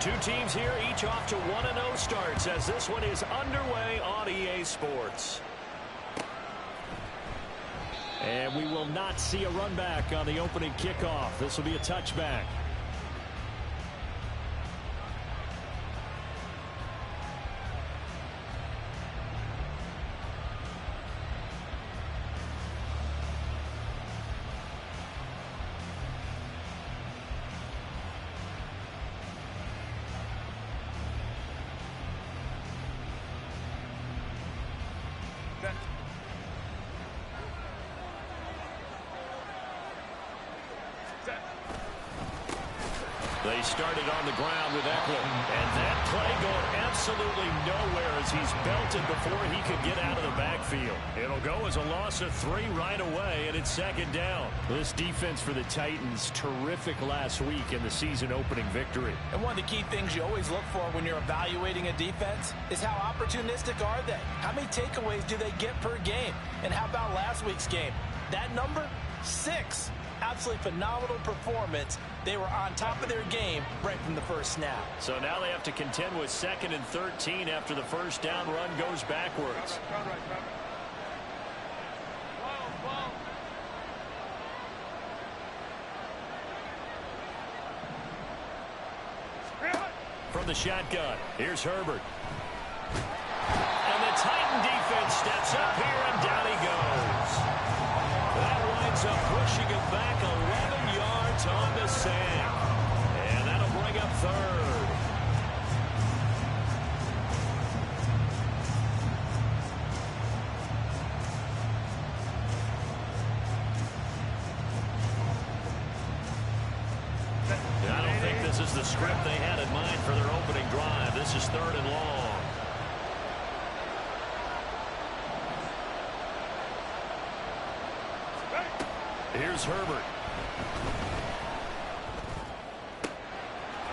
Two teams here, each off to 1-0 starts as this one is underway on EA Sports. And we will not see a run back on the opening kickoff. This will be a touchback. They started on the ground with Eckler, and that play going absolutely nowhere as he's belted before he could get out of the backfield. It'll go as a loss of 3 right away, and it's second down. This defense for the Titans, terrific last week in the season-opening victory. And one of the key things you always look for when you're evaluating a defense is how opportunistic are they? How many takeaways do they get per game? And how about last week's game? That number? 6. Absolutely phenomenal performance. They were on top of their game right from the first snap. So now they have to contend with 2nd and 13 after the first down run goes backwards. From the shotgun, here's Herbert. And the Titan defense steps up here, and down he goes. That winds up pushing him back 11 yards on the sack. And that'll bring up 3rd. I don't think this is the script they had in mind for their opening drive. This is 3rd and long. Here's Herbert.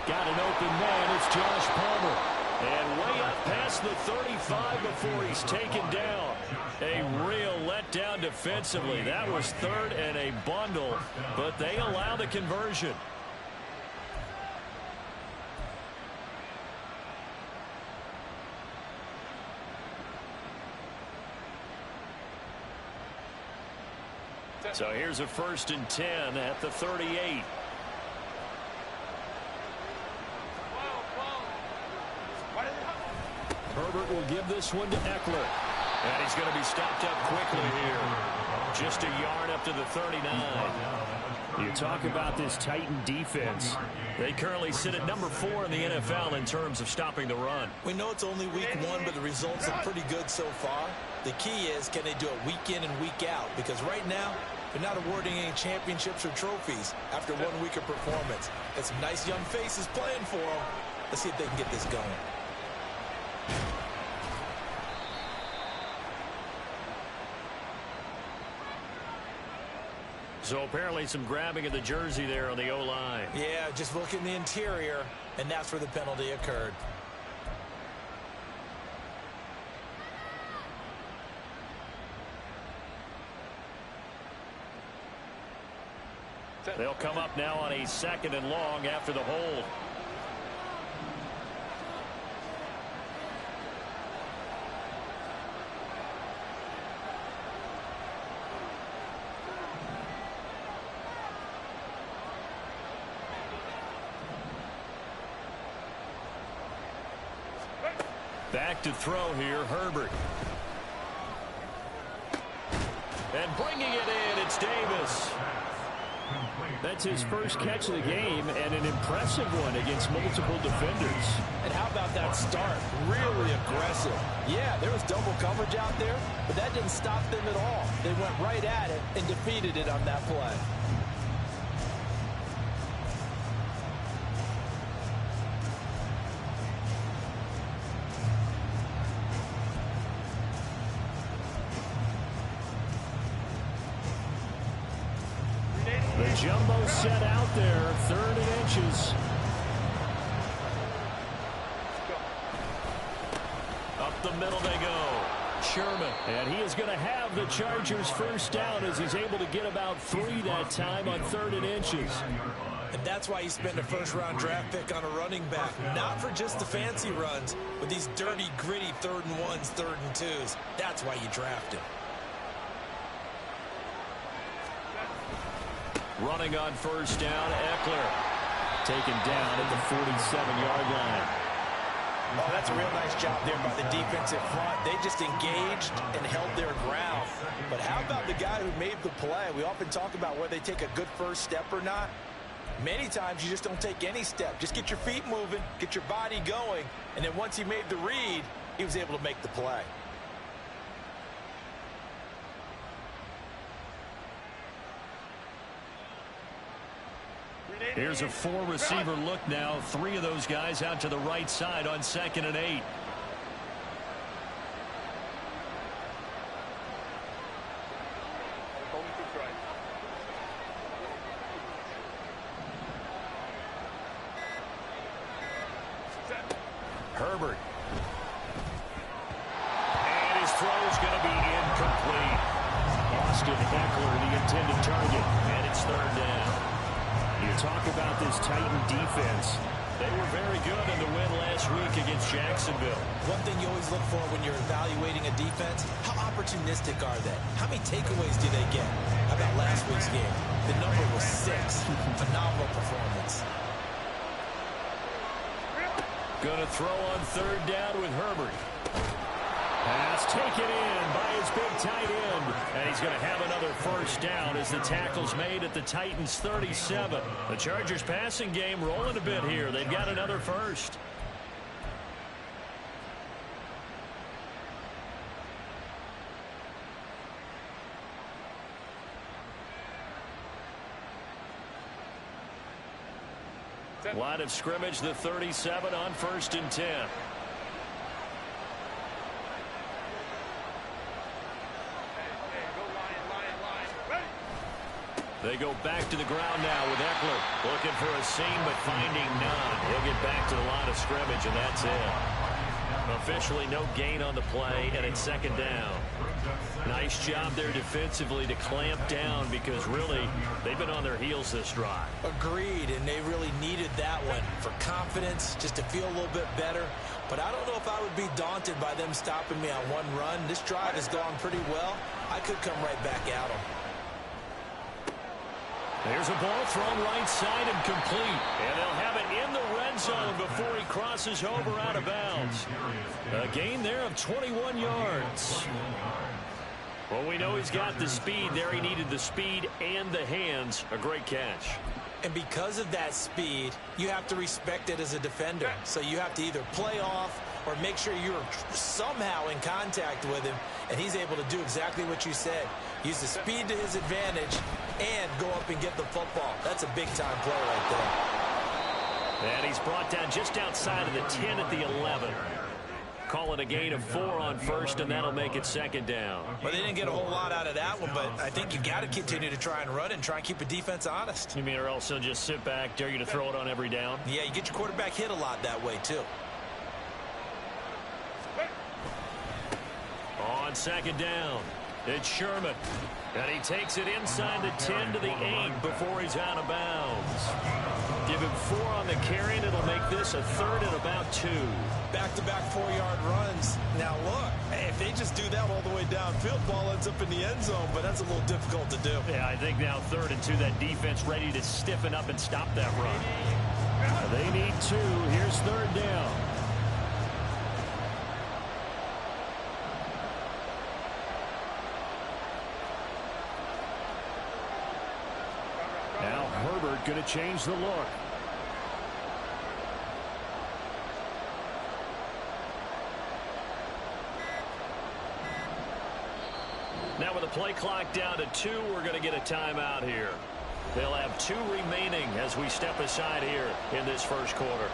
Got an open man. It's Josh Palmer. And way up past the 35 before he's taken down. A real letdown defensively. That was 3rd and a bundle, but they allow the conversion. So here's a 1st and 10 at the 38. Herbert will give this one to Eckler. And he's going to be stopped up quickly here. Just a yard up to the 39. You talk about this Titan defense. They currently sit at number 4 in the NFL in terms of stopping the run. We know it's only week 1, but the results are pretty good so far. The key is, can they do it week in and week out? Because right now, they're not awarding any championships or trophies after 1 week of performance. Got some nice young faces playing for them. Let's see if they can get this going. So apparently some grabbing of the jersey there on the O-line. Yeah, just look in the interior, and that's where the penalty occurred. They'll come up now on a 2nd and long after the hold. Back to throw here, Herbert. And bringing it in, it's Davis. That's his first catch of the game, and an impressive one against multiple defenders. And how about that start? Really aggressive. Yeah, there was double coverage out there, but that didn't stop them at all. They went right at it and defeated it on that play. The jumbo set out there, 3rd and inches. Up the middle they go. Sherman. And he is going to have the Chargers first down as he's able to get about 3 that time on 3rd and inches. And that's why you spend a first-round draft pick on a running back. Not for just the fancy runs, but these dirty, gritty 3rd and 1s, 3rd and 2s. That's why you draft him. Running on first down, Eckler. Taken down at the 47-yard line. Oh, that's a real nice job there by the defensive front. They just engaged and held their ground. But how about the guy who made the play? We often talk about whether they take a good first step or not. Many times you just don't take any step. Just get your feet moving, get your body going, and then once he made the read, he was able to make the play. Here's a 4-receiver look now. 3 of those guys out to the right side on 2nd and 8. Herbert. And his throw's going to be incomplete. Austin Eckler, the intended target, and it's 3rd down. You talk about this Titan defense. They were very good in the win last week against Jacksonville. One thing you always look for when you're evaluating a defense, how opportunistic are they? How many takeaways do they get? How about last week's game? The number was 6. Phenomenal performance. Going to throw on 3rd down with Herbert. Pass taken in by his big tight end. And he's going to have another first down as the tackle's made at the Titans' 37. The Chargers' passing game rolling a bit here. They've got another first. Line of scrimmage, the 37 on 1st and 10. They go back to the ground now with Eckler. Looking for a seam, but finding none. He'll get back to the line of scrimmage, and that's it. Officially no gain on the play, and it's 2nd down. Nice job there defensively to clamp down because really they've been on their heels this drive. Agreed, and they really needed that one for confidence, just to feel a little bit better. But I don't know if I would be daunted by them stopping me on one run. This drive has gone pretty well. I could come right back at them. There's a ball thrown right side and complete. And they'll have it in the red zone before he crosses over out of bounds. A gain there of 21 yards. Well, we know he's got the speed there. He needed the speed and the hands. A great catch. And because of that speed, you have to respect it as a defender. So you have to either play off or make sure you're somehow in contact with him, and he's able to do exactly what you said. Use the speed to his advantage and go up and get the football. That's a big-time play right there. And he's brought down just outside of the 10 at the 11. Call it a gain of 4 on first, and that'll make it 2nd down. Well, they didn't get a whole lot out of that one, but I think you got to continue to try and run and try and keep the defense honest. You mean or else he'll just sit back, dare you to throw it on every down? Yeah, you get your quarterback hit a lot that way, too. On 2nd down, it's Sherman. And he takes it inside the 10 to the 8 before he's out of bounds. Give him 4 on the carry, and it'll make this a 3rd and about 2. Back-to-back 4-yard runs. Now, look, if they just do that all the way downfield, ball ends up in the end zone, but that's a little difficult to do. Yeah, I think now 3rd and 2, that defense ready to stiffen up and stop that run. They need 2. Here's 3rd down. Now Herbert going to change the look. Now with the play clock down to 2, we're going to get a timeout here. They'll have 2 remaining as we step aside here in this first quarter.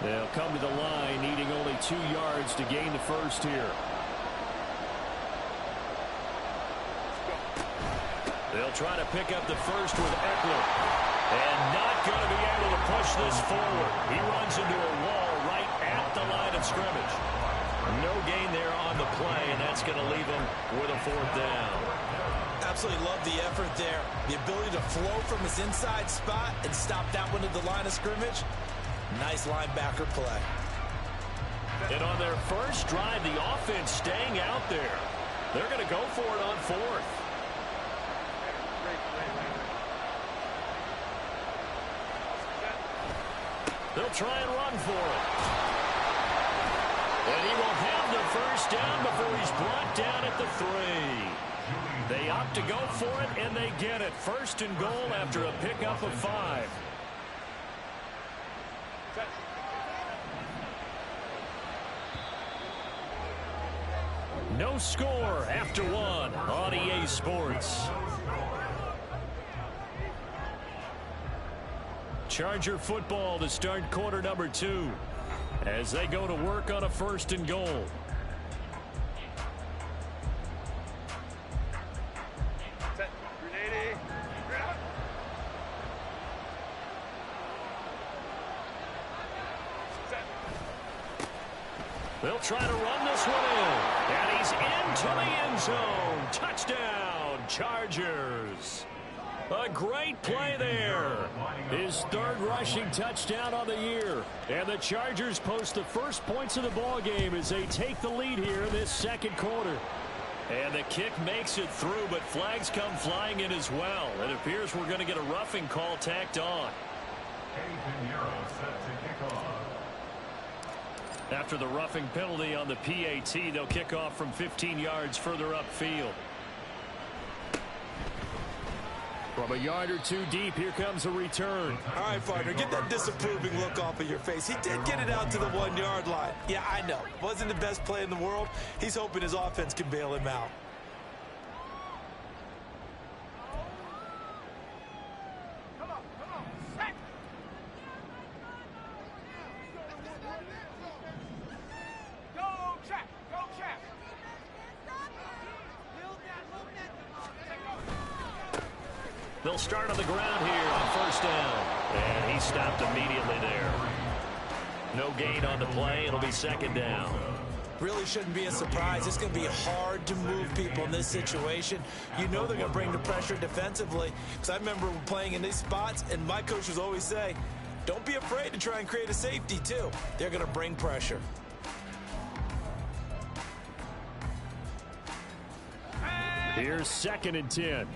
They'll come to the line, needing only 2 yards to gain the first here. They'll try to pick up the first with Eckler. And not going to be able to push this forward. He runs into a wall right at the line of scrimmage. No gain there on the play, and that's going to leave him with a 4th down. Absolutely love the effort there. The ability to flow from his inside spot and stop that one at the line of scrimmage. Nice linebacker play. And on their first drive, the offense staying out there. They're going to go for it on 4th. They'll try and run for it. And he will have the first down before he's brought down at the 3. They opt to go for it, and they get it. 1st and goal after a pickup of 5. No score after 1 on EA Sports. Charger football to start quarter number 2 as they go to work on a 1st and goal. They'll try to run this one in. And he's into the end zone. Touchdown, Chargers. A great play there. His 3rd rushing touchdown on the year. And the Chargers post the first points of the ball game as they take the lead here in this 2nd quarter. And the kick makes it through, but flags come flying in as well. It appears we're going to get a roughing call tacked on. After the roughing penalty on the PAT, they'll kick off from 15 yards further upfield. From a yard or 2 deep, here comes a return. All right, partner, get that disapproving look off of your face. He did get it out to the 1-yard line. Yeah, I know. Wasn't the best play in the world. He's hoping his offense can bail him out. They'll start on the ground here on 1st down. And he stopped immediately there. No gain on the play. It'll be 2nd down. Really shouldn't be a surprise. It's going to be hard to move people in this situation. You know they're going to bring the pressure defensively. Because I remember playing in these spots, and my coaches always say, don't be afraid to try and create a safety, too. They're going to bring pressure. Here's 2nd and 10.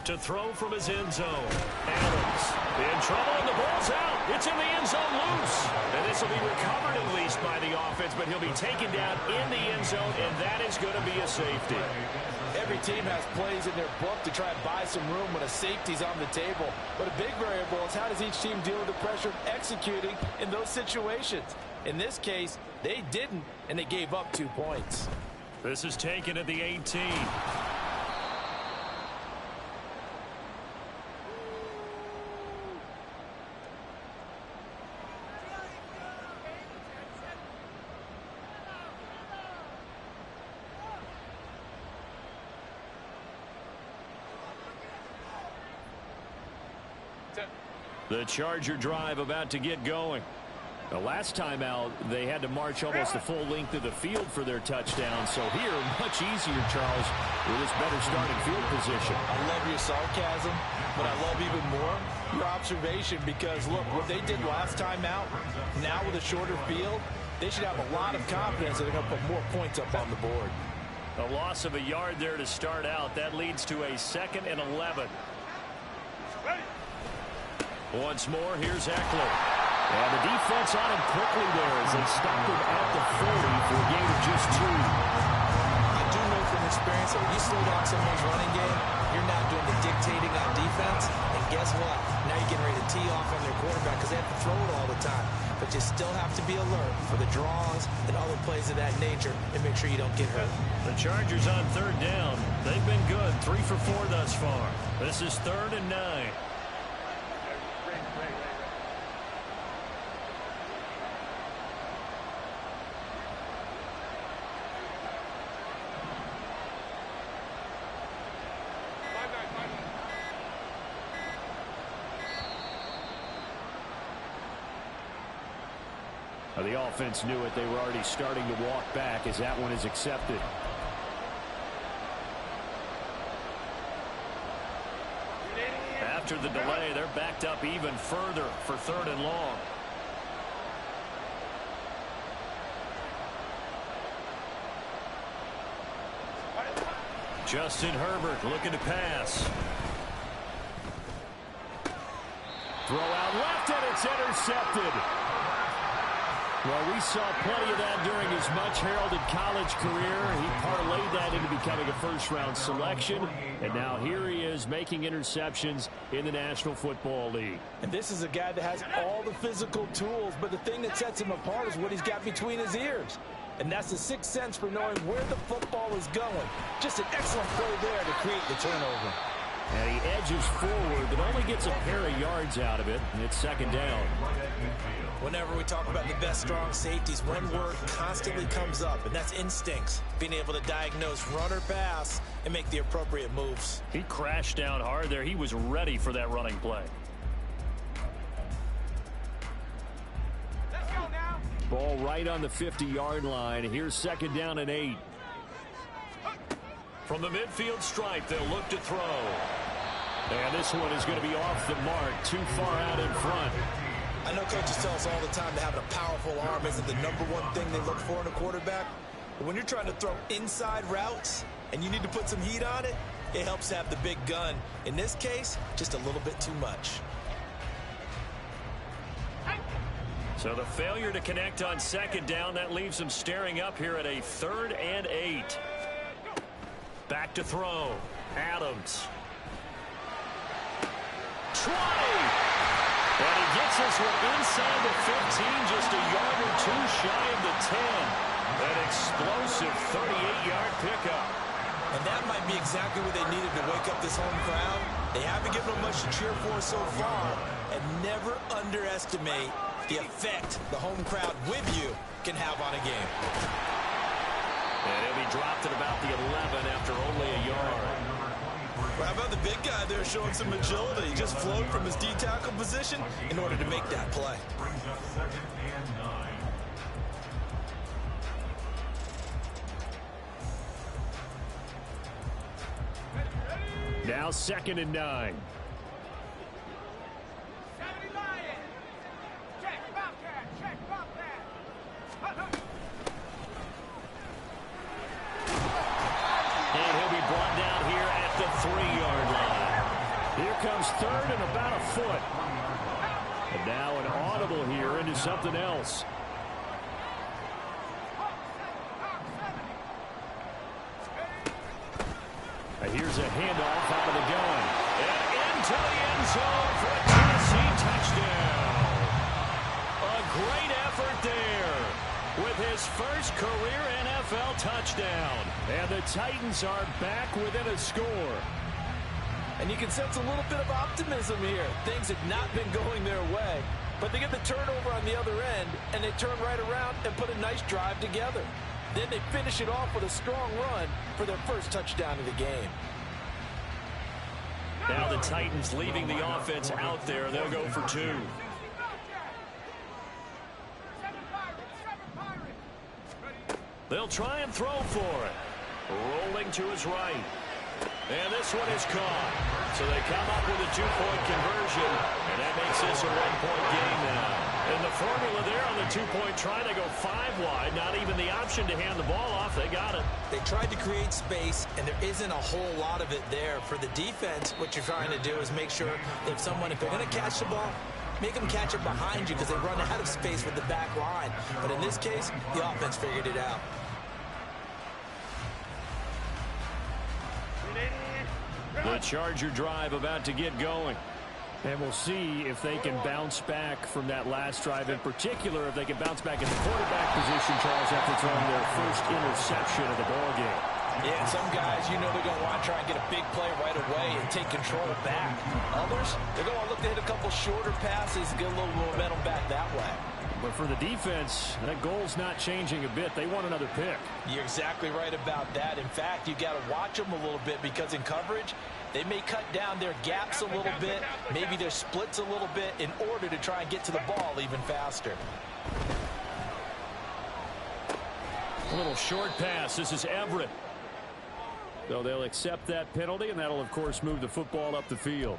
To throw from his end zone. Adams in trouble, and the ball's out. It's in the end zone loose. And this will be recovered at least by the offense, but he'll be taken down in the end zone, and that is going to be a safety. Every team has plays in their book to try and buy some room when a safety's on the table. But a big variable is how does each team deal with the pressure of executing in those situations. In this case, they didn't, and they gave up 2 points. This is taken at the 18. The Charger drive about to get going. The last time out, they had to march almost the full length of the field for their touchdown. So here, much easier, Charles, with this better starting field position. I love your sarcasm, but I love even more your observation because, look, what they did last time out, now with a shorter field, they should have a lot of confidence that they're going to put more points up on the board. A loss of a yard there to start out. That leads to a 2nd and 11. Once more, here's Eckler. And the defense on him quickly there as they stopped him at the 40 for a gain of just 2. I do know from experience that when you slow down someone's running game, you're now doing the dictating on defense. And guess what? Now you're getting ready to tee off on their quarterback because they have to throw it all the time. But you still have to be alert for the draws and other plays of that nature and make sure you don't get hurt. The Chargers on 3rd down. They've been good. 3 for 4 thus far. This is 3rd and 9. The offense knew it. They were already starting to walk back as that one is accepted. After the delay, they're backed up even further for 3rd and long. Justin Herbert looking to pass. Throw out left, and it's intercepted. Well, we saw plenty of that during his much-heralded college career. He parlayed that into becoming a first-round selection, and now here he is making interceptions in the National Football League. And this is a guy that has all the physical tools, but the thing that sets him apart is what he's got between his ears. And that's the sixth sense for knowing where the football is going. Just an excellent play there to create the turnover. And he edges forward, but only gets a pair of yards out of it, and it's 2nd down. Whenever we talk about the best strong safeties, one word constantly comes up, and that's instincts. Being able to diagnose run or pass and make the appropriate moves. He crashed down hard there. He was ready for that running play. Ball right on the 50-yard line. Here's 2nd down and 8. From the midfield stripe, they'll look to throw. And this one is going to be off the mark, too far out in front. I know coaches tell us all the time that having a powerful arm isn't the #1 thing they look for in a quarterback. But when you're trying to throw inside routes and you need to put some heat on it, it helps to have the big gun. In this case, just a little bit too much. So the failure to connect on 2nd down, that leaves them staring up here at a 3rd and 8. Back to throw. Adams. 20! And he gets this one inside the 15, just a yard or two shy of the 10. An explosive 38-yard pickup. And that might be exactly what they needed to wake up this home crowd. They haven't given them much to cheer for so far. And never underestimate the effect the home crowd with you can have on a game. And he'll be dropped at about the 11 after only a yard. Well, how about the big guy there showing some agility? He just flowed from his D-tackle position in order to make that play. Now 2nd and 9. And he'll be brought down here at the 3-yard line. Here comes 3rd and about a foot. And now an audible here into something else. Here's a handoff out of the gun. And into the end zone for a Tennessee touchdown. A great effort there with his first career NFL touchdown. And the Titans are back within a score. And you can sense a little bit of optimism here. Things have not been going their way. But they get the turnover on the other end, and they turn right around and put a nice drive together. Then they finish it off with a strong run for their first touchdown of the game. Now the Titans leaving the offense out there. They'll go for 2. They'll try and throw for it. Rolling to his right. And this one is caught. So they come up with a 2-point conversion. And that makes this a 1-point game now. And the formula there on the 2-point try, they go 5 wide. Not even the option to hand the ball off. They got it. They tried to create space, and there isn't a whole lot of it there. For the defense, what you're trying to do is make sure that if they're going to catch the ball, make them catch it behind you because they run out of space with the back line. But in this case, the offense figured it out. The Charger drive about to get going. And we'll see if they can bounce back from that last drive. In particular, if they can bounce back in the quarterback position, Charles, after throwing their first interception of the ballgame. Yeah, and some guys, they're going to want to try and get a big play right away and take control back. Others, they're going to look to hit a couple shorter passes and get a little momentum back that way. But for the defense, that goal's not changing a bit. They want another pick. You're exactly right about that. In fact, you got to watch them a little bit because in coverage, they may cut down their gaps a little bit, maybe their splits a little bit in order to try and get to the ball even faster. A little short pass. This is Everett. So they'll accept that penalty, and that'll, of course, move the football up the field.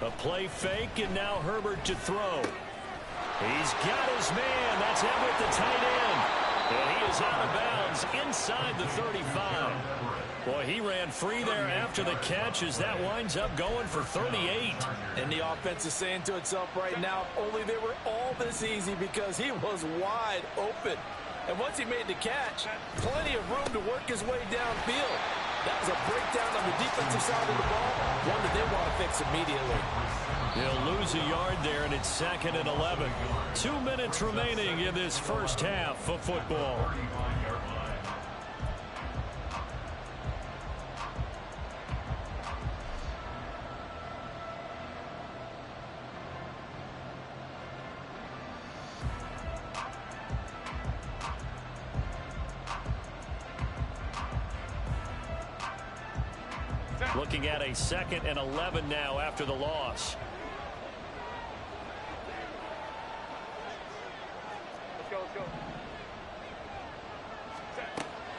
A play fake, and now Herbert to throw. He's got his man. That's Everett, the tight end. And he is out of bounds inside the 35. Boy, he ran free there after the catch as that winds up going for 38. And the offense is saying to itself right now, only they were all this easy because he was wide open. And once he made the catch, plenty of room to work his way downfield. That was a breakdown on the defensive side of the ball, one that they want to fix immediately. He'll lose a yard there, and it's 2nd and 11. 2 minutes remaining in this first half of football. Looking at a 2nd and 11 now after the loss. Let's go.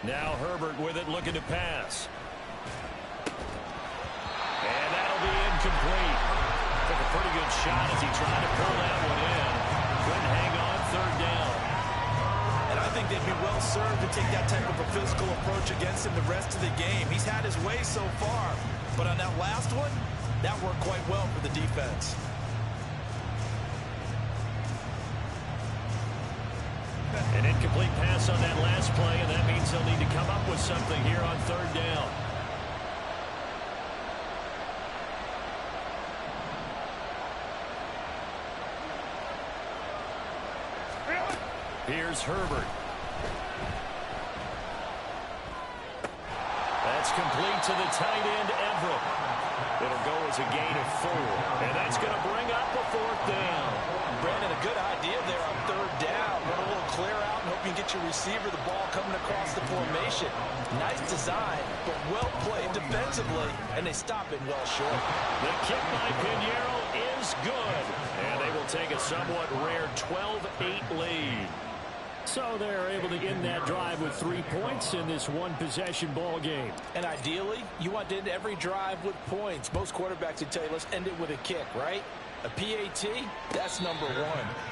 Now Herbert with it, looking to pass. And that'll be incomplete. Took a pretty good shot as he tried to pull that one in. Couldn't hang on, 3rd down. And I think they'd be well served to take that type of a physical approach against him the rest of the game. He's had his way so far, but on that last one, that worked quite well for the defense. An incomplete pass on that last play, and that means he'll need to come up with something here on 3rd down. Here's Herbert. That's complete to the tight end, Everett. It'll go as a gain of 4. And that's going to bring up a 4th down. Brandon, a good idea there on 3rd down. Run a little clear out and hope you can get your receiver the ball coming across the formation. Nice design, but well played defensively, and they stop it well short. The kick by Pinheiro is good. And they will take a somewhat rare 12-8 lead. So they're able to end that drive with 3 points in this one-possession ball game. And ideally, you want to end every drive with points. Most quarterbacks would tell you, let's end it with a kick, right? A PAT, that's number 1.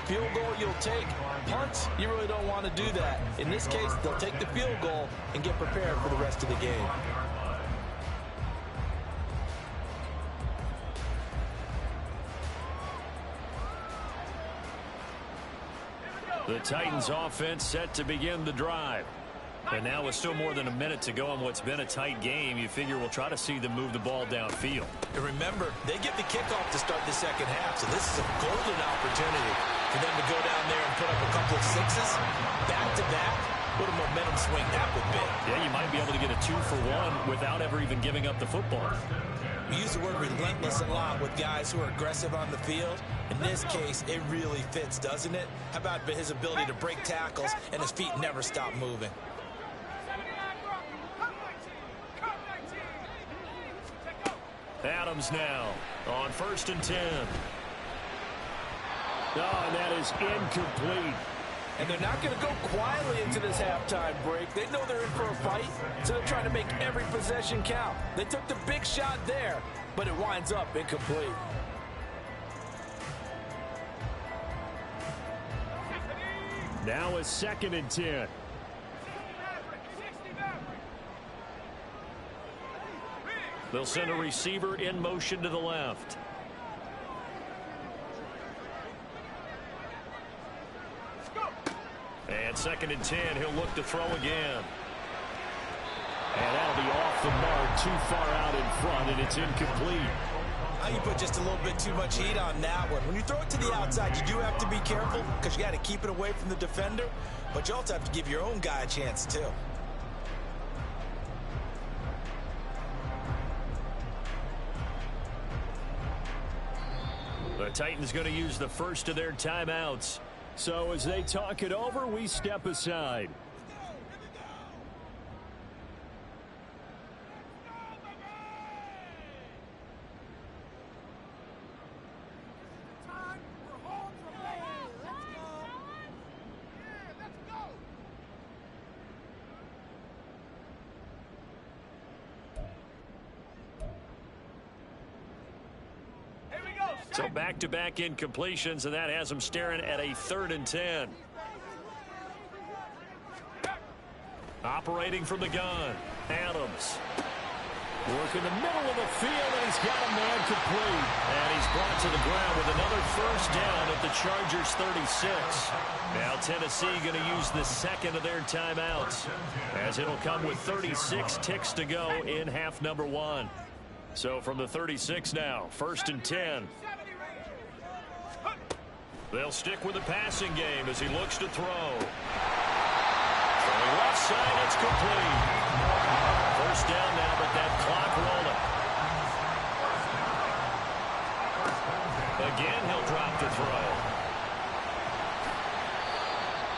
Field goal you'll take. Punts, you really don't want to do that. In this case, they'll take the field goal and get prepared for the rest of the game. The Titans offense set to begin the drive. And now with still more than a minute to go in what's been a tight game, you figure we'll try to see them move the ball downfield. And remember, they get the kickoff to start the second half, so this is a golden opportunity for them to go down there and put up a couple of 6s back-to-back. What a momentum swing that would be. Yeah, you might be able to get a 2-for-1 without ever even giving up the football. We use the word relentless a lot with guys who are aggressive on the field. In this case, it really fits, doesn't it? How about his ability to break tackles and his feet never stop moving? Adams now on 1st and 10. Oh, and that is incomplete. And they're not going to go quietly into this halftime break. They know they're in for a fight, so they're trying to make every possession count. They took the big shot there, but it winds up incomplete. Now a 2nd and 10. They'll send a receiver in motion to the left. And 2nd and 10, he'll look to throw again. And that'll be off the mark, too far out in front, and it's incomplete. You put just a little bit too much heat on that one. When you throw it to the outside, you do have to be careful because you got to keep it away from the defender, but you also have to give your own guy a chance too. The Titans going to use the first of their timeouts. So as they talk it over, we step aside. So back-to-back incompletions, and that has them staring at a 3rd and 10. Operating from the gun, Adams. Work in the middle of the field, and he's got a man complete. And he's brought to the ground with another first down at the Chargers' 36. Now Tennessee going to use the second of their timeouts, as it'll come with 36 ticks to go in half number 1. So from the 36 now, 1st and 10. They'll stick with the passing game as he looks to throw. From the left side, it's complete. First down now, but that clock rolling. Again, he'll drop the throw.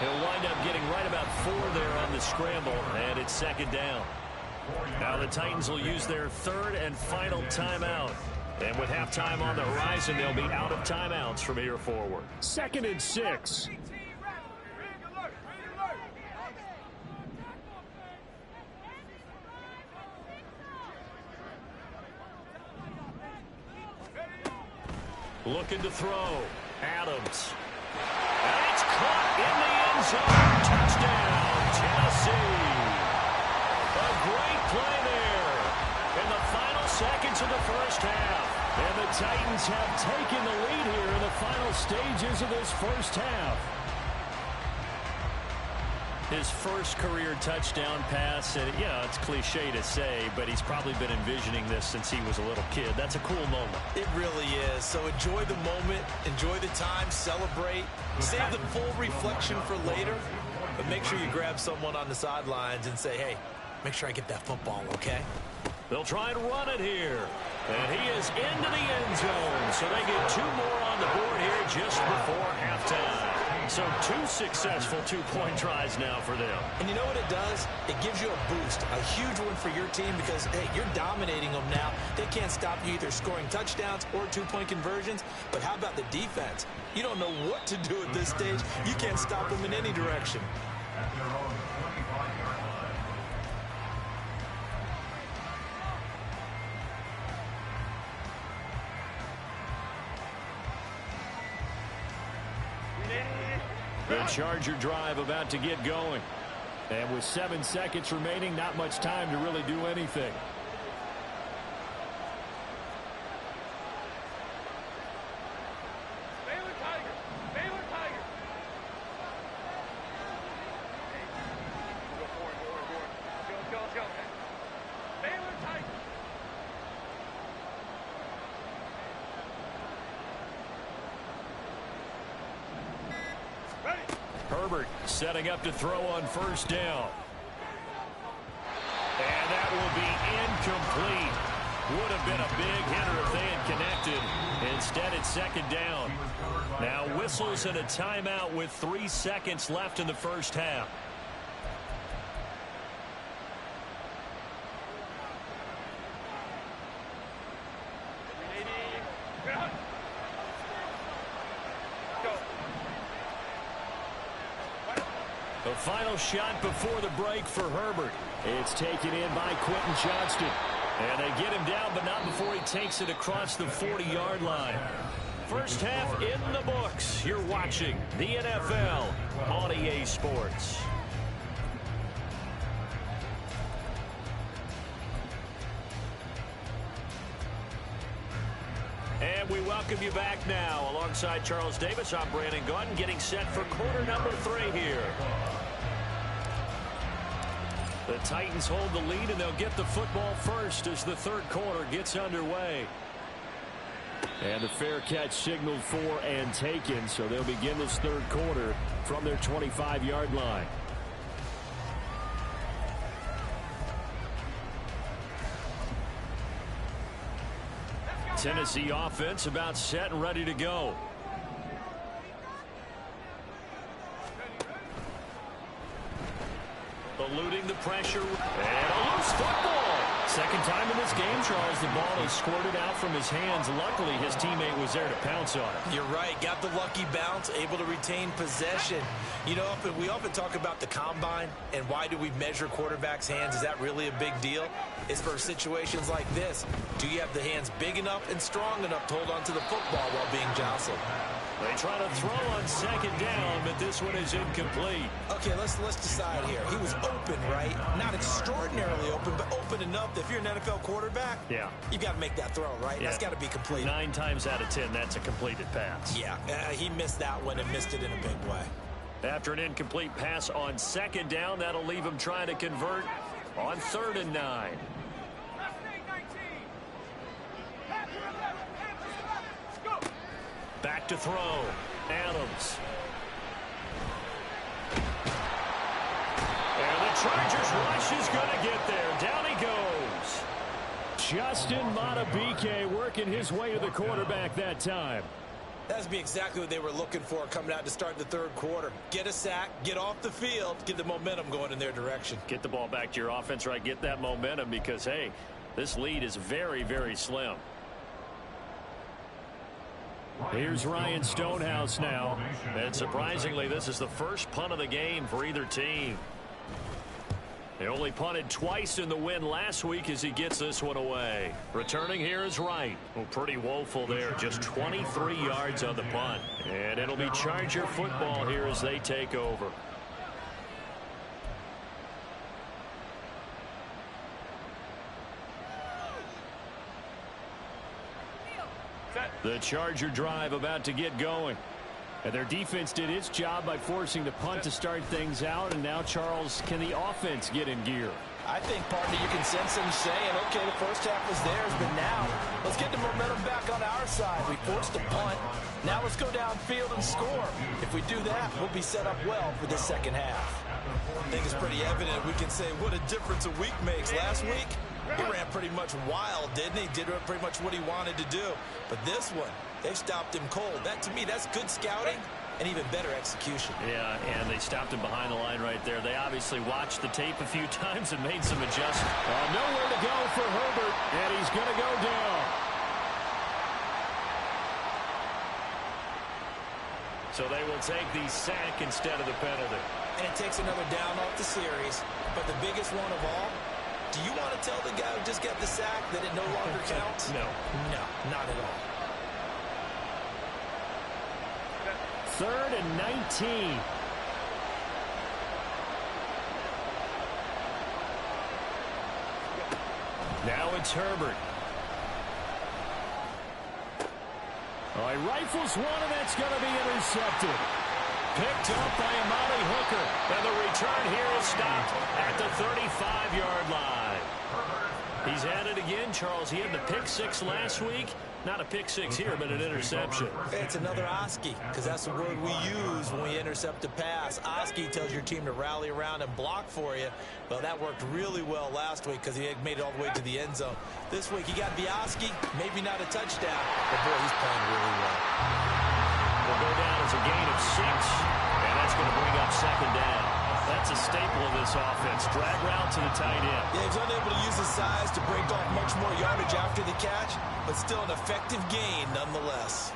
He'll wind up getting right about 4 there on the scramble, and it's 2nd down. Now the Titans will use their 3rd and final timeout. And with halftime on the horizon, they'll be out of timeouts from here forward. 2nd and 6. Looking to throw. Adams. And it's caught in the end zone. Touchdown, Tennessee. A great play there in the final seconds of the first half. And the Titans have taken the lead here in the final stages of this first half. His first career touchdown pass, and you know, it's cliche to say, but he's probably been envisioning this since he was a little kid. That's a cool moment. It really is. So enjoy the moment, enjoy the time, celebrate, save the full reflection for later, but make sure you grab someone on the sidelines and say, hey, make sure I get that football, okay? They'll try and run it here. And he is into the end zone. So they get 2 more on the board here just before halftime. So 2 successful 2-point tries now for them. And you know what it does? It gives you a boost, a huge one for your team because, hey, you're dominating them now. They can't stop you either scoring touchdowns or 2-point conversions. But how about the defense? You don't know what to do at this stage. You can't stop them in any direction. The Charger drive about to get going. And with 7 seconds remaining, not much time to really do anything. Herbert setting up to throw on first down. And that will be incomplete. Would have been a big hitter if they had connected. Instead, it's 2nd down. Now whistles and a timeout with 3 seconds left in the first half. The final shot before the break for Herbert. It's taken in by Quentin Johnston. And they get him down, but not before he takes it across the 40-yard line. First half in the books. You're watching the NFL on EA Sports. And we welcome you back now. Alongside Charles Davis, I'm Brandon Gaudin, getting set for quarter number 3 here. The Titans hold the lead, and they'll get the football first as the 3rd quarter gets underway. And the fair catch signaled for and taken, so they'll begin this 3rd quarter from their 25-yard line. Tennessee offense about set and ready to go. Eluding the pressure. And a loose football. Second time in this game, Charles, the ball has squirted out from his hands. Luckily, his teammate was there to pounce on it. You're right. Got the lucky bounce, able to retain possession. You know, we often talk about the combine and why do we measure quarterbacks' hands. Is that really a big deal? It's for situations like this. Do you have the hands big enough and strong enough to hold on to the football while being jostled? They try to throw on second down, but this one is incomplete. Okay, let's decide here. He was open, right? Not extraordinarily open, but open enough that if you're an NFL quarterback, you got to make that throw, right? Yeah. That's got to be complete. 9 times out of 10, that's a completed pass. Yeah, he missed that one and missed it in a big way. After an incomplete pass on second down, that'll leave him trying to convert on 3rd and 9. Back to throw. Adams. And the Chargers rush is going to get there. Down he goes. Justin Madubuike working his way to the quarterback that time. That's be exactly what they were looking for coming out to start the third quarter. Get a sack, get off the field, get the momentum going in their direction. Get the ball back to your offense, right? Get that momentum because, hey, this lead is very, very slim. Here's Ryan Stonehouse now. And surprisingly, this is the first punt of the game for either team. They only punted twice in the win last week as he gets this one away. Returning here is Wright. Well, pretty woeful there. Just 23 yards on the punt. And it'll be Charger football here as they take over. The Charger drive about to get going. And their defense did its job by forcing the punt to start things out. And now, Charles, can the offense get in gear? I think, partner, you can sense them saying, okay, the first half was theirs, but now let's get the momentum back on our side. We forced a punt. Now let's go downfield and score. If we do that, we'll be set up well for the second half. I think it's pretty evident. We can say what a difference a week makes. Last week, he ran pretty much wild, didn't he? Did pretty much what he wanted to do. But this one, they stopped him cold. That, to me, that's good scouting and even better execution. Yeah, and they stopped him behind the line right there. They obviously watched the tape a few times and made some adjustments. Nowhere to go for Herbert, and he's going to go down. So they will take the sack instead of the penalty. And it takes another down off the series. But the biggest one of all, do you want to tell the guy who just got the sack that it no longer counts? No. No, not at all. 3rd and 19. Now it's Herbert. Oh, he rifles one, and that's going to be intercepted. Picked up by Amari Hooker. And the return here is stopped at the 35-yard line. He's at it again, Charles. He had the pick six last week. Not a pick six here, but an interception. It's another Oski, because that's the word we use when we intercept a pass. Oski tells your team to rally around and block for you. Well, that worked really well last week because he had made it all the way to the end zone. This week, he got Oski, maybe not a touchdown, but boy, he's playing really well. Will go down as a gain of 6, and that's going to bring up second down. That's a staple of this offense. Drag route to the tight end. Yeah, he's unable to use his size to break off much more yardage after the catch, but still an effective gain nonetheless.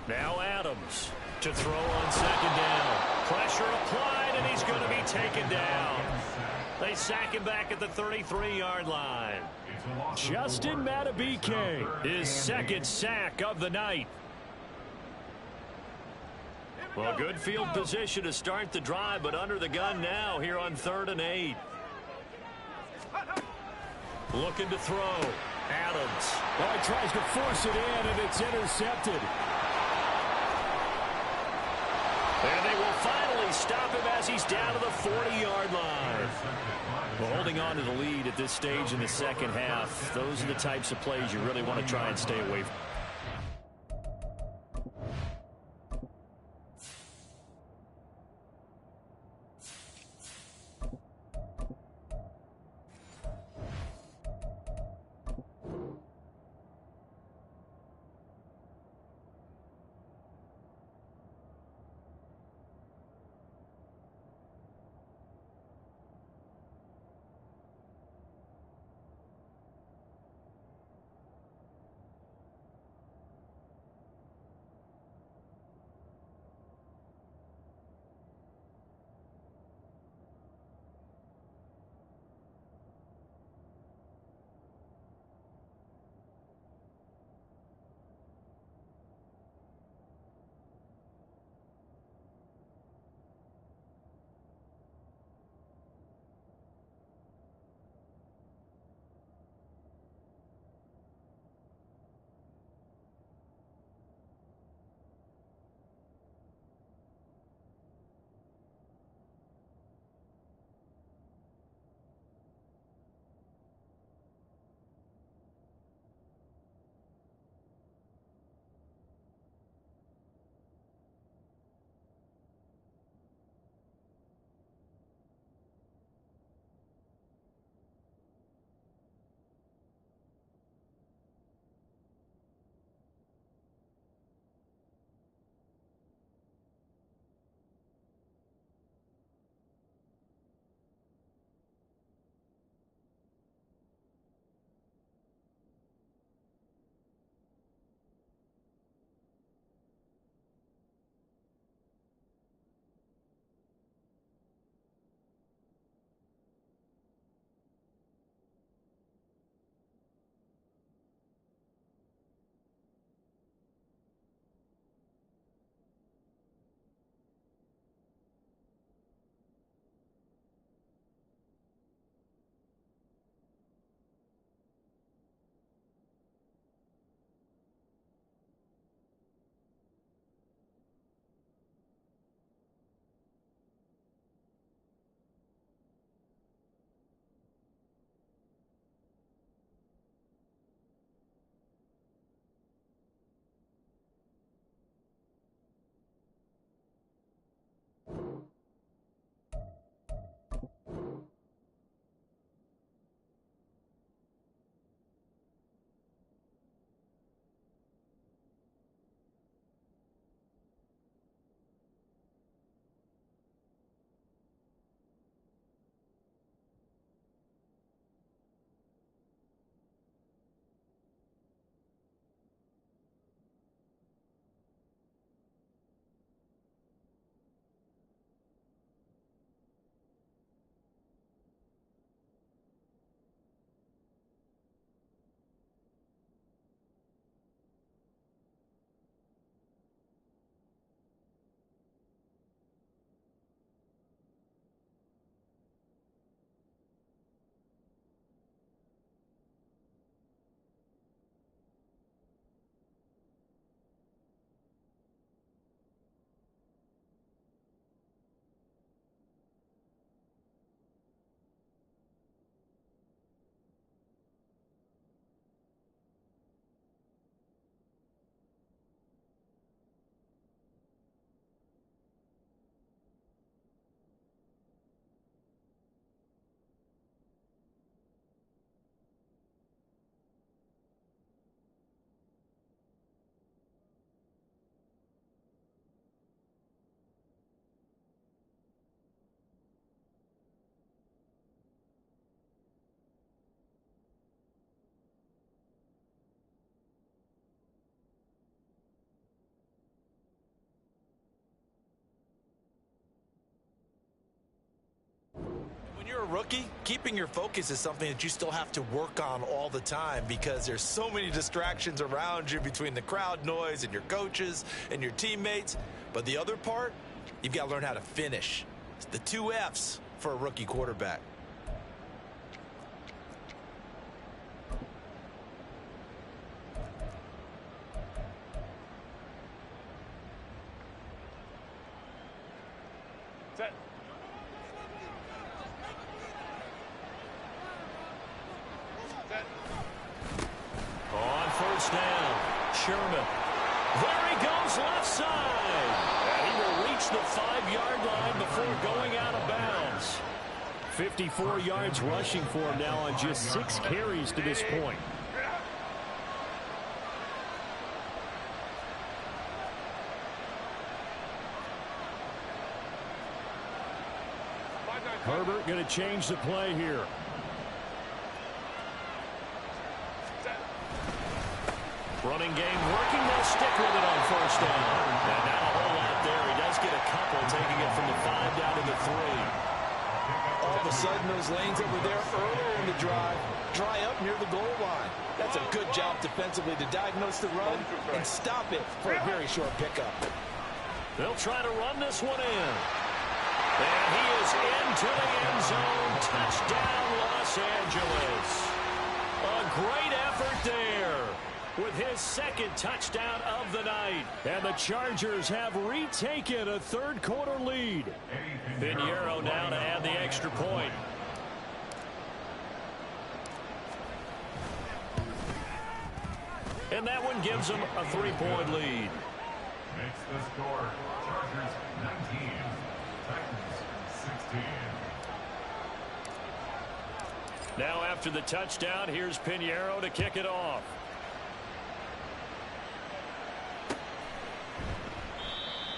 Now Adams to throw on second down. Pressure applied, and he's going to be taken down. They sack him back at the 33-yard line. Justin Madubuike, his second sack of the night. Well, good field position to start the drive, but under the gun now here on 3rd and 8. Looking to throw. Adams. Oh, he tries to force it in, and it's intercepted. And they will finally stop him as he's down to the 40-yard line. Well, holding on to the lead at this stage in the second half, those are the types of plays you really want to try and stay away from. rookie, keeping your focus is something that you still have to work on all the time because there's so many distractions around you between the crowd noise and your coaches and your teammates. But the other part, you've got to learn how to finish. It's the 2 F's for a rookie quarterback. Set. Set. On first down, Sherman. There he goes left side. And he will reach the 5-yard line before going out of bounds. 54 yards rushing for him now on just 6 carries to this point. Herbert going to change the play here. Running game working. They'll stick with it on first down. And not a whole lot there. He does get a couple, taking it from the 5 down to the 3. All of a sudden, those lanes that were there earlier in the drive dry up near the goal line. That's a good job defensively to diagnose the run and stop it for a very short pickup. They'll try to run this one in. And he is into the end zone. Touchdown, Los Angeles. A great effort there with his 2nd touchdown of the night. And the Chargers have retaken a 3rd-quarter lead. Pinheiro now to add the extra point. And that one gives them a 3-point lead. Makes the score Chargers 19, Titans 16. Now after the touchdown, here's Pinheiro to kick it off.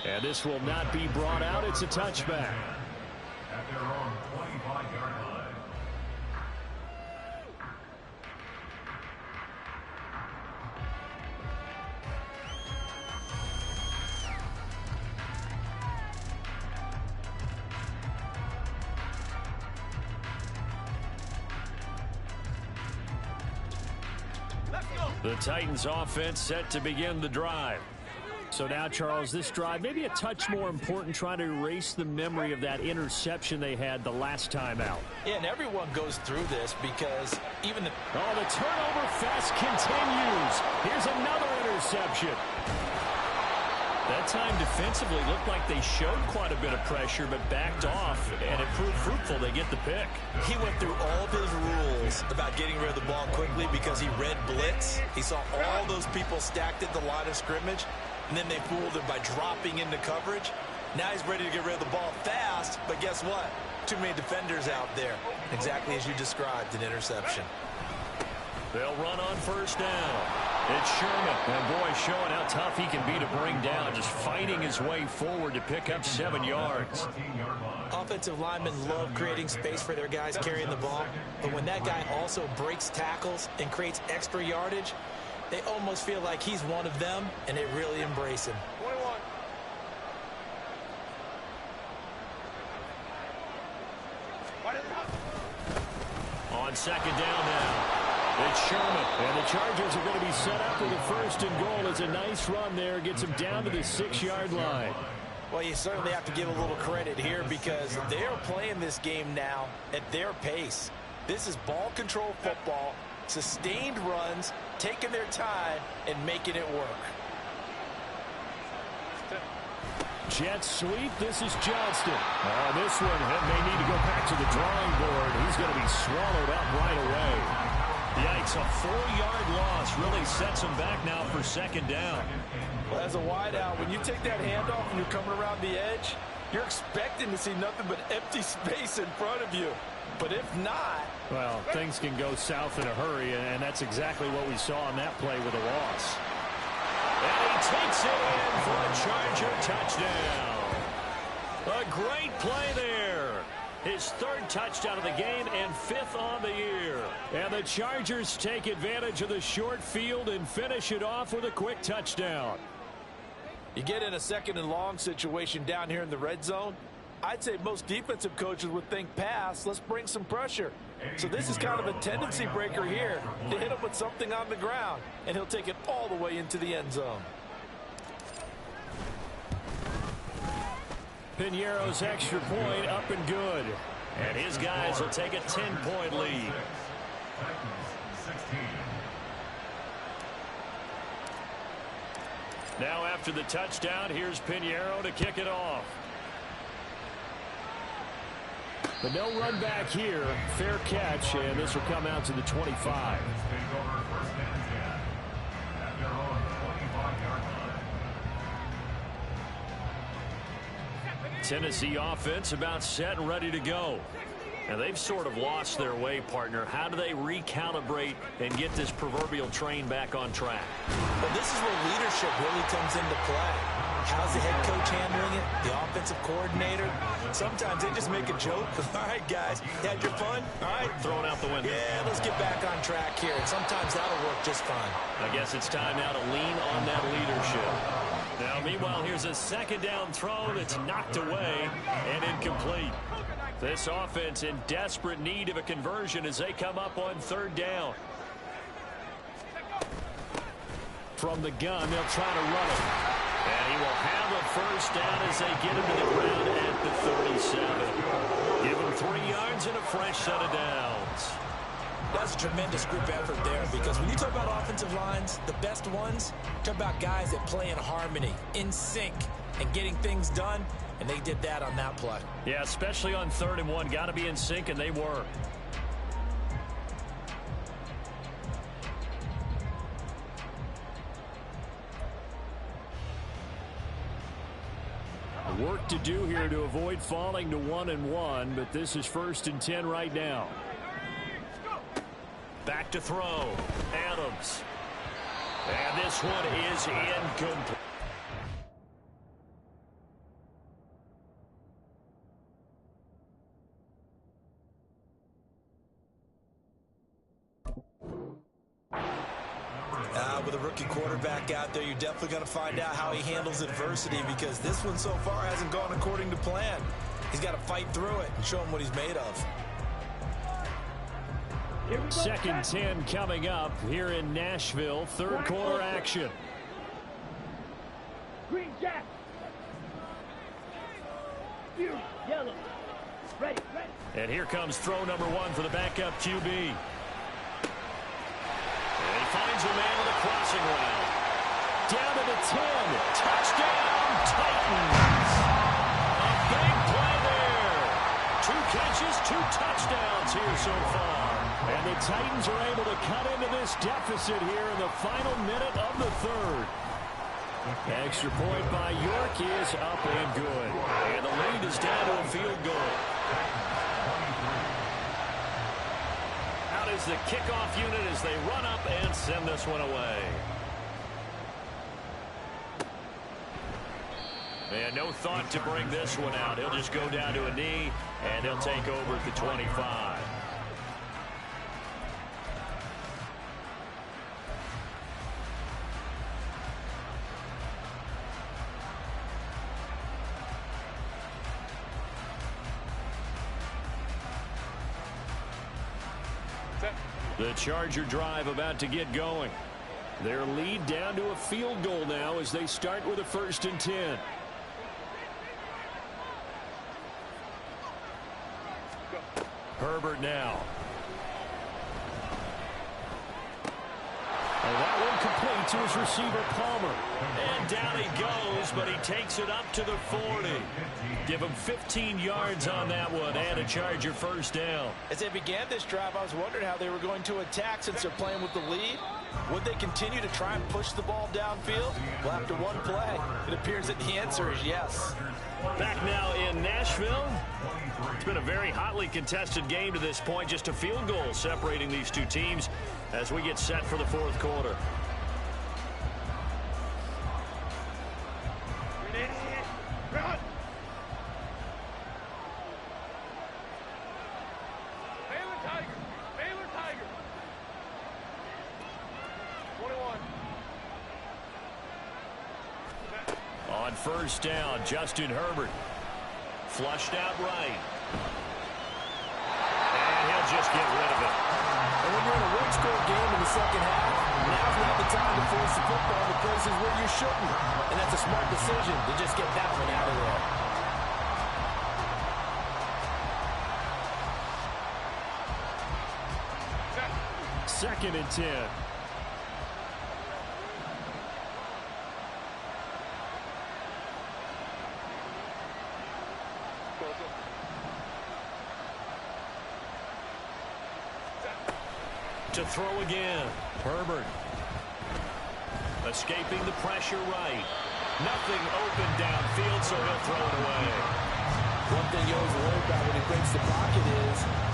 And this will not be brought out. It's a touchback. At their own 25-yard line. The Titans offense set to begin the drive. So now, Charles, this drive maybe a touch more important, trying to erase the memory of that interception they had the last time out. Yeah, and everyone goes through this because even the... Oh, the turnover fest continues. Here's another interception. That time defensively looked like they showed quite a bit of pressure but backed off, and it proved fruitful. They get the pick. He went through all of his rules about getting rid of the ball quickly because he read blitz. He saw all those people stacked at the line of scrimmage, and then they fooled him by dropping into coverage. Now he's ready to get rid of the ball fast, but guess what? Too many defenders out there. Exactly as you described, an interception. They'll run on first down. It's Sherman. And boy, showing how tough he can be to bring down, just fighting his way forward to pick up 7 yards. Offensive linemen love creating space for their guys carrying the ball, but when that guy also breaks tackles and creates extra yardage, they almost feel like he's one of them, and they really embrace him. 21. On second down now. It's Sherman. And the Chargers are going to be set up with a 1st and goal. It's a nice run there. Gets him down to the 6-yard line. Well, you certainly have to give a little credit here because they're playing this game now at their pace. This is ball control football, sustained runs, taking their time, and making it work. Jet sweep. This is Johnston. This one may need to go back to the drawing board. He's going to be swallowed up right away. Yikes, a 4-yard loss really sets him back now for 2nd down. Well, as a wideout, when you take that handoff and you're coming around the edge, you're expecting to see nothing but empty space in front of you. But if not... Well, things can go south in a hurry, and that's exactly what we saw on that play with a loss. And he takes it in for a Charger touchdown. A great play there. His 3rd touchdown of the game and 5th on the year. And the Chargers take advantage of the short field and finish it off with a quick touchdown. You get in a 2nd and long situation down here in the red zone, I'd say most defensive coaches would think pass, let's bring some pressure. So this is kind of a tendency breaker here to hit him with something on the ground, and he'll take it all the way into the end zone. Piñeiro's extra point up and good. And his guys will take a 10-point lead. Now after the touchdown, here's Piñeiro to kick it off. But no run back here. Fair catch, and this will come out to the 25. Tennessee offense about set and ready to go. And they've sort of lost their way, partner. How do they recalibrate and get this proverbial train back on track? Well, this is where leadership really comes into play. How's the head coach handling it? The offensive coordinator? Sometimes they just make a joke. All right, guys, you had your fun? All right. Thrown out the window. Yeah, let's get back on track here. And sometimes that'll work just fine. I guess it's time now to lean on that leadership. Now, meanwhile, here's a second down throw that's knocked away and incomplete. This offense in desperate need of a conversion as they come up on third down. From the gun, they'll try to run it. And he will have a first down as they get him to the ground at the 37. Give him 3 yards and a fresh set of downs. That's a tremendous group effort there, because when you talk about offensive lines, the best ones, talk about guys that play in harmony, in sync, and getting things done, and they did that on that play. Yeah, especially on 3rd and 1. Got to be in sync, and they were. Work to do here to avoid falling to 1-1, but this is 1st and 10 right now. Back to throw. Adams. And this one is incomplete. With a rookie quarterback out there, you're definitely going to find out how he handles adversity, because this one so far hasn't gone according to plan. He's got to fight through it and show him what he's made of. 2nd 10 coming up here in Nashville. 3rd quarter action. Green jack. Yellow. Ready. And here comes throw number 1 for the backup QB. And he finds a man with a crossing route. Down to the 10. Touchdown, Titans. A big play there. 2 catches, 2 touchdowns here so far. And the Titans are able to cut into this deficit here in the final minute of the 3rd. Extra point by York is up and good. And the lead is down to a field goal. Out is the kickoff unit as they run up and send this one away. And no thought to bring this one out. He'll just go down to a knee, and he'll take over at the 25. The Charger drive about to get going. Their lead down to a field goal now as they start with a 1st and 10. Herbert now. And that one complete to his receiver, Palmer. And down he goes, but he takes it up to the 40. Give him 15 yards on that one and a Charger first down. As they began this drive, I was wondering how they were going to attack since they're playing with the lead. Would they continue to try and push the ball downfield? Well, after one play, it appears that the answer is yes. Back now in Nashville. It's been a very hotly contested game to this point. Just a field goal separating these two teams as we get set for the 4th quarter. On 1st down, Justin Herbert. Flushed out right. And he'll just get rid of it. And when you're in a one-score game in the second half, now's not the time to force the football to places where you shouldn't. And that's a smart decision to just get that one out of there. Second and 10. To throw again. Herbert. Escaping the pressure right. Nothing open downfield, so he'll throw it away. One thing you always worry about when he breaks the pocket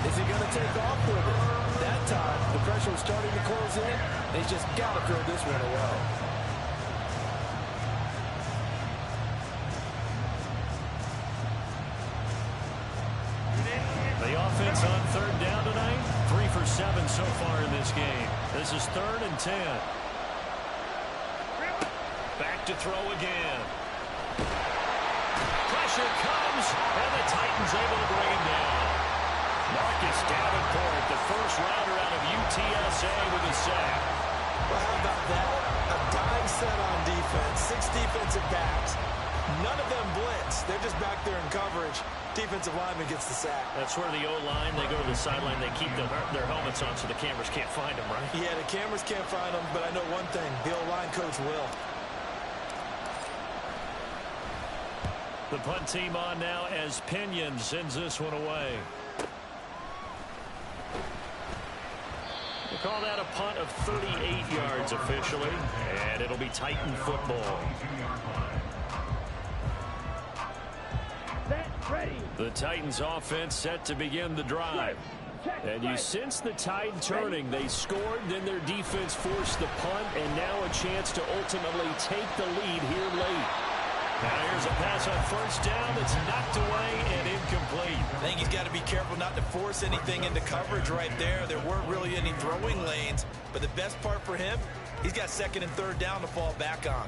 is he going to take off with it? That time, the pressure was starting to close in, and he's just got to throw this one away. The offense on third down tonight, 3 for 7 so far in this game. This is 3rd and 10. Back to throw again. Pressure comes, and the Titans able to bring him down. Marcus Davenport, the first rounder out of UTSA with a sack. Well, how about that? A dime set on defense, 6 defensive backs. None of them blitz. They're just back there in coverage. Defensive lineman gets the sack. That's where the O-line, they go to the sideline, they keep their helmets on so the cameras can't find them, right? Yeah, the cameras can't find them, but I know one thing. The O-line coach will. The punt team on now as Pinion sends this one away. We'll call that a punt of 38 yards officially, and it'll be Titan football. Ready. The Titans offense set to begin the drive. And you sense the tide turning. They scored, then their defense forced the punt, and now a chance to ultimately take the lead here late. Now here's a pass on first down that's knocked away and incomplete. I think he's got to be careful not to force anything into coverage right there. There weren't really any throwing lanes, but the best part for him, he's got 2nd and 3rd down to fall back on.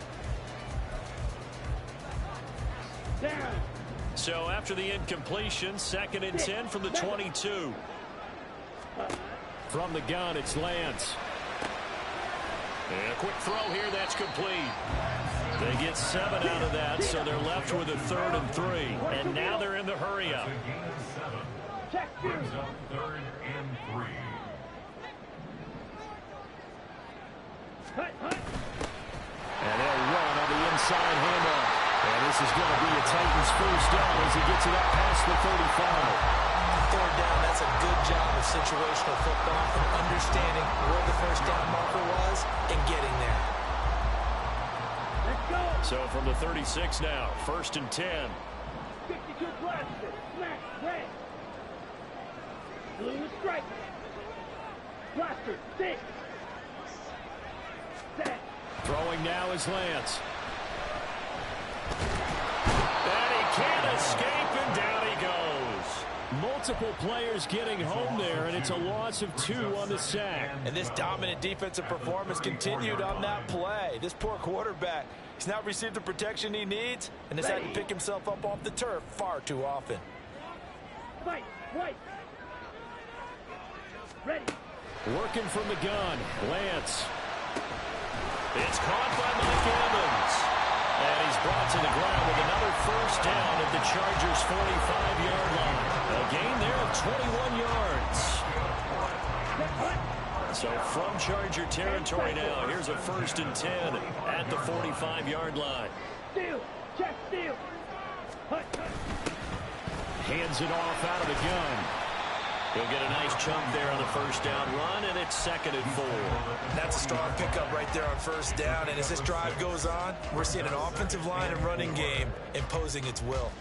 Down. So after the incompletion, 2nd and 10 from the 22. From the gun, it's Lance. And a quick throw here, that's complete. They get 7 out of that, so they're left with a 3rd and 3. And now they're in the hurry-up. Check. Brings up 3rd and 3. And they'll run on the inside handoff. And this is going to be a Titans first down as he gets it up past the 35. 3rd down, that's a good job of situational football and understanding where the first down marker was and getting there. Let's go. So from the 36 now, 1st and 10. 52 blaster. Smash. Red. Blue strike. Blaster. 6. Set. Throwing now is Lance. And he can't escape, and down he goes. Multiple players getting home there, and it's a loss of 2 on the sack. And this dominant defensive performance continued on that play. This poor quarterback, he's not received the protection he needs and has had to pick himself up off the turf far too often. Fight. White. Ready. Working from the gun, Lance. It's caught by Mike Evans. And he's brought to the ground with another first down at the Chargers' 45-yard line. A gain there of 21 yards. So from Charger territory now, here's a 1st and 10 at the 45-yard line. Steal. Check. Steal. Hands it off out of the gun. He'll get a nice chunk there on the first down run, and it's 2nd and 4. That's a strong pickup right there on first down, and as this drive goes on, we're seeing an offensive line and running game imposing its will.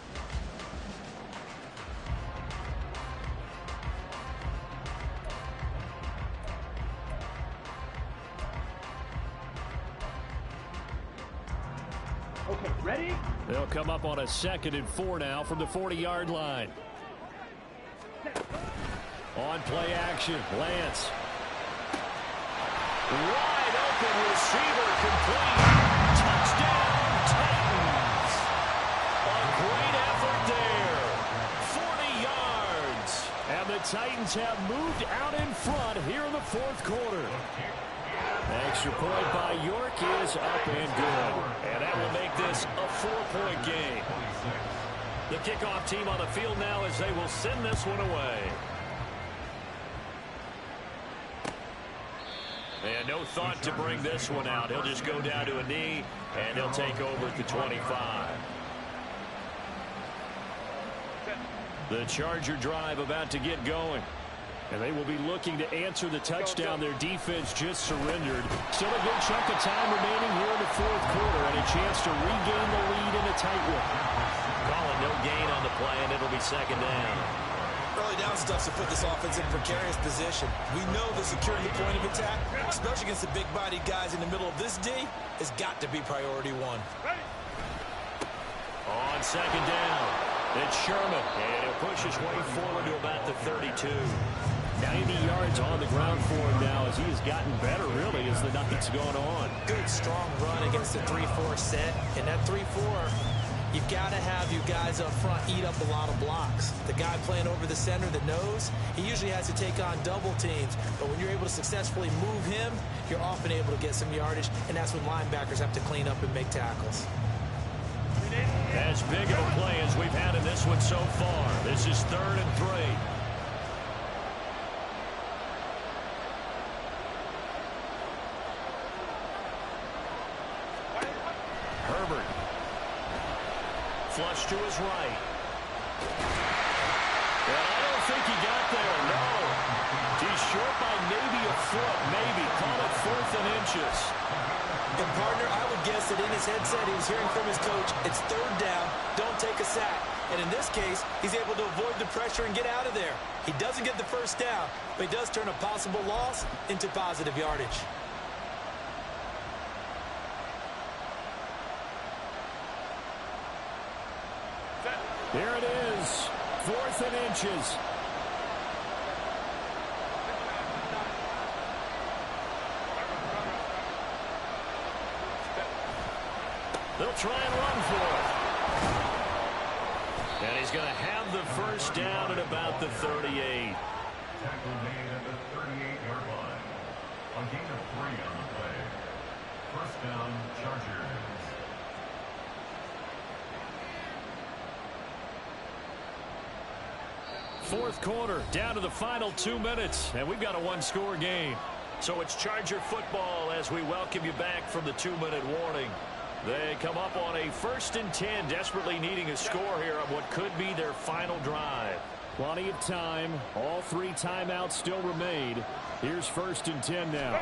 Okay, ready? They'll come up on a 2nd and 4 now from the 40-yard line. On play action, Lance. Wide open receiver complete. Touchdown, Titans. A great effort there. Titans have moved out in front here in the fourth quarter. Extra point by York is up and good. And that will make this a 4-point game. The kickoff team on the field now as they will send this one away. And no thought to bring this one out. He'll just go down to a knee, and he'll take over at the 25. The Charger drive about to get going. And they will be looking to answer the touchdown their defense just surrendered. Still a good chunk of time remaining here in the fourth quarter, and a chance to regain the lead in a tight one. Calling no gain on the play, and it'll be second down. Early down stuff to put this offense in a precarious position. We know that securing the point of attack, especially against the big-bodied guys in the middle of this D, has got to be priority one. On second down, it's Sherman, and he'll push his way forward to about the 32. 90 yards on the ground for him now as he has gotten better, really, as the night's going on. Good, strong run against the 3-4 set. And that 3-4, you've got to have you guys up front eat up a lot of blocks. The guy playing over the center, the nose, he usually has to take on double teams. But when you're able to successfully move him, you're often able to get some yardage, and that's when linebackers have to clean up and make tackles. As big of a play as we've had in this one so far. This is 3rd and 3. Herbert. Flush to his right. And I don't think he got there, no. He's short by maybe a foot, maybe. Call it 4th and inches. And partner, I would guess that in his headset he was hearing from his coach, it's 3rd down, don't take a sack. And in this case, he's able to avoid the pressure and get out of there. He doesn't get the first down, but he does turn a possible loss into positive yardage. There it is, 4th and inches. They'll try and run for it. And he's going to have the first down at about the 38. Tackle made at the 38-yard line. A gain of 3 on the play. First down, Chargers. Fourth quarter, down to the final 2 minutes, and we've got a one-score game. So it's Charger football as we welcome you back from the 2-minute warning. They come up on a 1st and 10, desperately needing a score here on what could be their final drive. Plenty of time. All 3 timeouts still remain. Here's 1st and 10 now.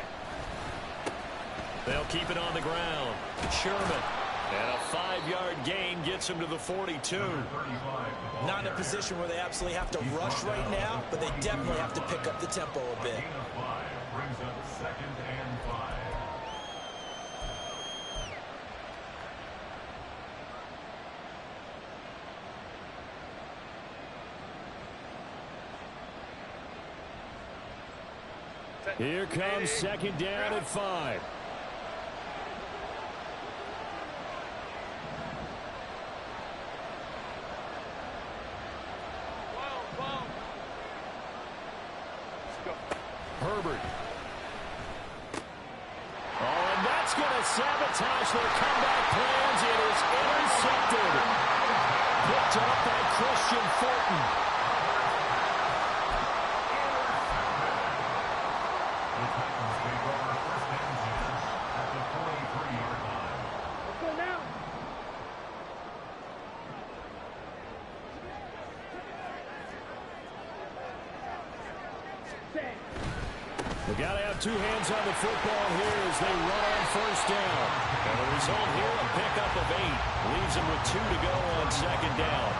They'll keep it on the ground. Sherman. And a 5-yard gain gets him to the 42. Not in a position where they absolutely have to rush right now, but they definitely have to pick up the tempo a bit. Gain of 5 brings up 2nd and 5. Here comes 2nd down at 5. Herbert. Oh, and that's going to sabotage their comeback plans. It is intercepted. Picked up by Christian Fulton. The Titans take over 1st and 10 at the 43-yard line. Let's go now. Set. They've got to have 2 hands on the football here as they run on 1st down. And the result here, a pickup of 8. Leaves them with 2 to go on 2nd down.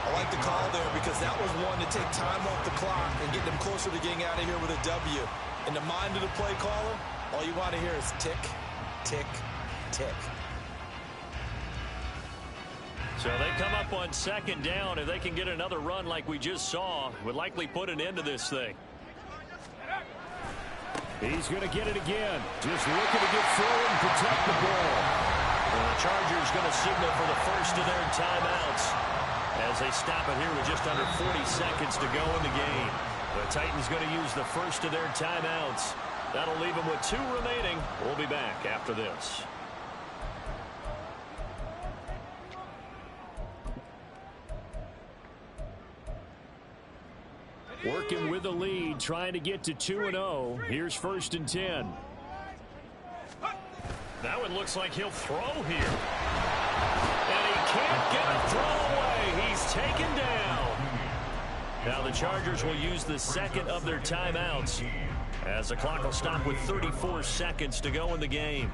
I like the call there because that was one to take time off the clock and get them closer to getting out of here with a W. In the mind of the play caller, all you want to hear is tick, tick, tick. So they come up on 2nd down. If they can get another run like we just saw, would likely put an end to this thing. He's going to get it again. Just looking to get forward and protect the ball. And the Chargers going to signal for the first of their timeouts. as they stop it here with just under 40 seconds to go in the game. The Titans going to use the first of their timeouts. That'll leave them with 2 remaining. We'll be back after this. Working with the lead, trying to get to 2-0. Here's 1st and 10. That one looks like he'll throw here. And he can't get a throw away. He's taken down. Now the Chargers will use the second of their timeouts as the clock will stop with 34 seconds to go in the game.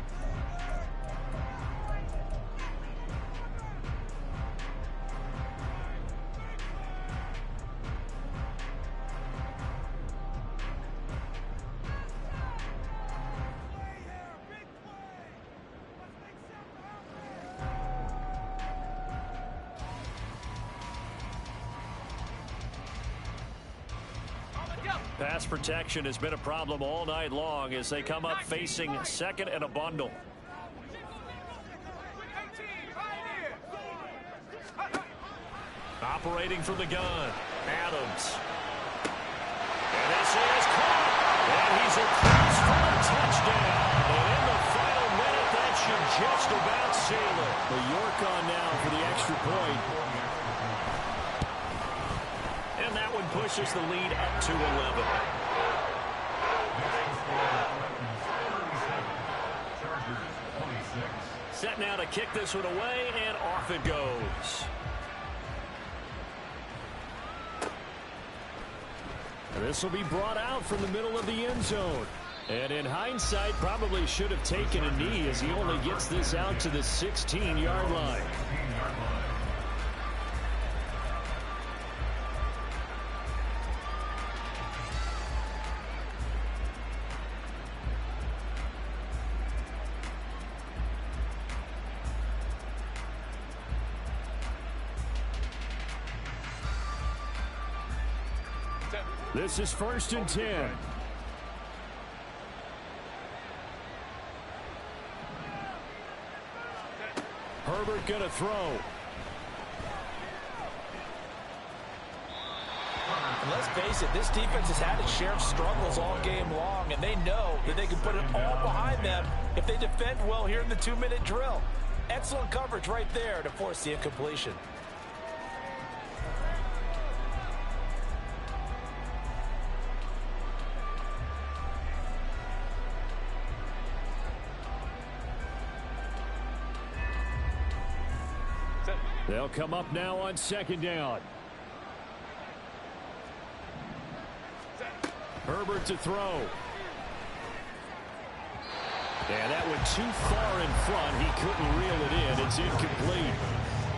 Pass protection has been a problem all night long as they come up facing 2nd and a bundle. Operating from the gun, Adams. And this is caught. And he's across for a touchdown. And in the final minute, that should just about seal it. The York on now for the extra point. And that one pushes the lead up to 11. Set now to kick this one away, and off it goes. This will be brought out from the middle of the end zone. And in hindsight, probably should have taken a knee as he only gets this out to the 16-yard line. This is 1st and 10. Herbert gonna throw. And let's face it, this defense has had its share of struggles all game long, and they know that they can put it all behind them if they defend well here in the 2-minute drill. Excellent coverage right there to force the incompletion. They'll come up now on 2nd down. Herbert to throw. And that went too far in front. He couldn't reel it in. It's incomplete.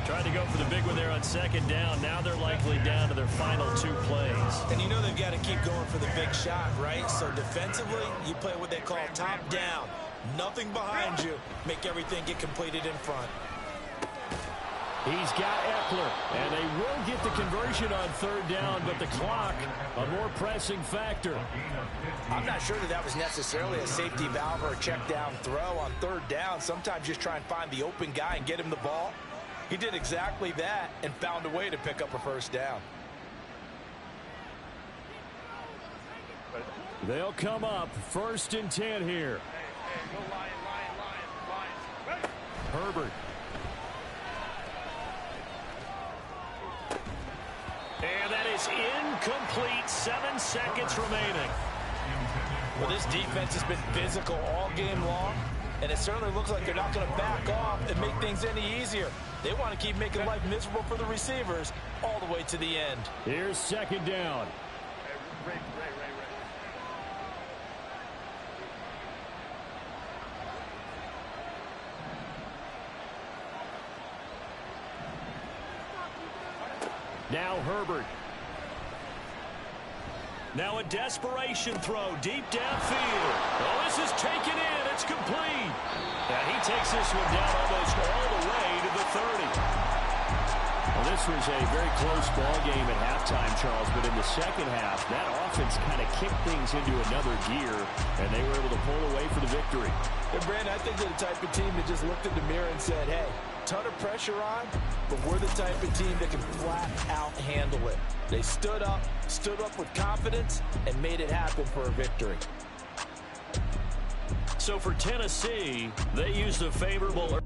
Tried to go for the big one there on 2nd down. Now they're likely down to their final 2 plays. And you know they've got to keep going for the big shot, right? So defensively, you play what they call top down. Nothing behind you. Make everything get completed in front. He's got Eckler, and they will get the conversion on 3rd down, but the clock, a more pressing factor. I'm not sure that was necessarily a safety valve or a check down throw on 3rd down. Sometimes just try and find the open guy and get him the ball. He did exactly that and found a way to pick up a 1st down. They'll come up 1st and 10 here. Herbert. And that is incomplete. 7 seconds remaining. Well, this defense has been physical all game long, and it certainly looks like they're not going to back off and make things any easier. They want to keep making life miserable for the receivers all the way to the end. Here's 2nd down. Now Herbert. Now a desperation throw deep downfield. Oh, this is taken in. It's complete. And he takes this one down almost all the way to the 30. Well, this was a very close ball game at halftime, Charles, but in the second half, that offense kind of kicked things into another gear, and they were able to pull away for the victory. And Brandon, I think they're the type of team that just looked in the mirror and said, hey, ton of pressure on, but we're the type of team that can flat out handle it. They stood up with confidence, and made it happen for a victory. So for Tennessee, they used a favorable